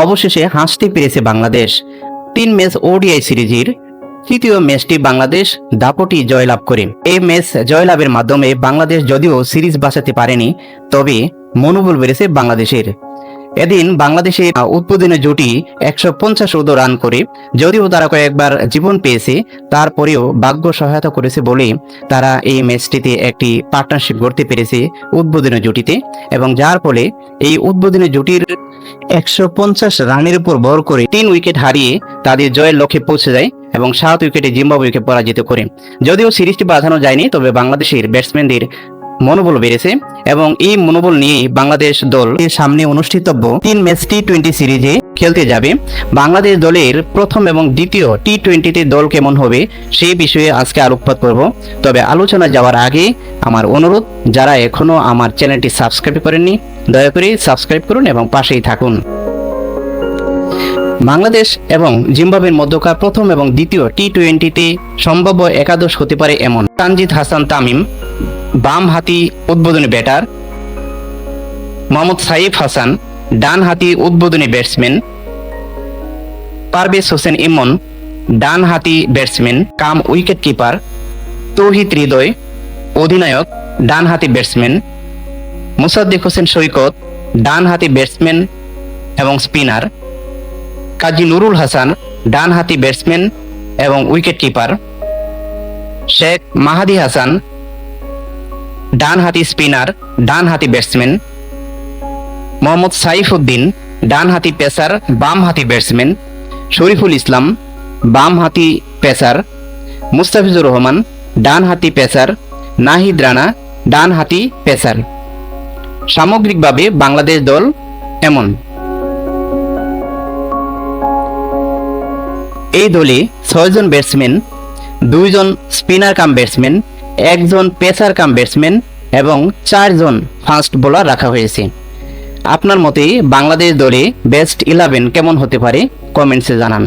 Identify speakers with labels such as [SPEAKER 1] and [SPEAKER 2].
[SPEAKER 1] অবশেষে হাসতে পেরেছে বাংলাদেশ। 3 ম্যাচ ওডিআই সিরিজের তৃতীয় ম্যাচটি বাংলাদেশ দাপটি জয়লাভ করে। এই ম্যাচ জয়লাভের মাধ্যমে বাংলাদেশ যদিও সিরিজ বাঁচাতে পারেনি, তবে মনোবল বেড়েছে বাংলাদেশের। এদিন বাংলাদেশের উদ্বোধনী জুটি 150 রান করে, যদিও তারা কয়েকবার জীবন পেয়েছে, তারপরেও ভাগ্য সহায়তা করেছে বলে তারা এই ম্যাচটিতে একটি পার্টনারশিপ গড়তে পেরেছে উদ্বোধনী জুটিতে, এবং যার ফলে এই উদ্বোধনী জুটির 150 রানের উপর ভর করে 3 উইকেট হারিয়ে তাদের জয়ের লক্ষ্যে পৌঁছে যায় এবং 7 উইকেটে জিম্বাবুয়েকে পরাজিত করে। যদিও সিরিজটি বাঁধানো যায়নি, তবে বাংলাদেশের ব্যাটসম্যানদের মনোবল বেড়েছে এবং এই মনোবল নিয়েই বাংলাদেশ দল সামনে অনুষ্ঠিতব্য 3 ম্যাচ টি-20 সিরিজে খেলতে যাবে। বাংলাদেশ দলের প্রথম এবং দ্বিতীয় টি-20তে দল কেমন হবে সেই বিষয়ে আজকে আলোকপাত করব। তবে আলোচনা যাওয়ার আগে আমার অনুরোধ, যারা এখনো আমার চ্যানেলটি সাবস্ক্রাইব করেননি, দয়া করে সাবস্ক্রাইব করুন এবং পাশেই থাকুন। বাংলাদেশ এবং জিম্বাবুয়ের মধ্যকার প্রথম এবং দ্বিতীয় টি-20তে সম্ভাব্য একাদশ হতে পারে এমন: তানজিদ হাসান তামিম বাম হাতি উদ্বোধনী ব্যাটার, মোহাম্মদ সাইফ হাসান ডান হাতি উদ্বোধনী ব্যাটসম্যান, পারভেজ হোসেন ইমন ডান হাতি ব্যাটসম্যান কাম উইকেট কিপার, তৌহিদ হৃদয় অধিনায়ক ডান হাতি ব্যাটসম্যান, মুসাদ্দিক হোসেন সৈকত ডান হাতি ব্যাটসম্যান এবং স্পিনার, কাজী নুরুল হাসান ডান হাতি ব্যাটসম্যান এবং উইকেট কিপার, শেখ মাহাদি হাসান ডান হাতি স্পিনার ডান হাতি ব্যাটসম্যান, মোহাম্মদ সাইফুদ্দিন ডান হাতি পেসার বাম হাতি ব্যাটসম্যান, শরীফুল ইসলাম বাম হাতি পেসার, মুস্তাফিজুর রহমান ডান হাতি পেসার, নাহিদ রানা ডান হাতি পেসার। সামগ্রিকভাবে বাংলাদেশ দল এমন: এই দলে 6 জন ব্যাটসম্যান, 2 জন স্পিনার কাম ব্যাটসম্যান, 1 জন পেসার কাম ব্যাটসম্যান এবং 4 জন ফাস্ট বোলার রাখা হয়েছে। আপনার মতে বাংলাদেশ দলে বেস্ট 11 কেমন হতে পারে? কমেন্টসে জানান।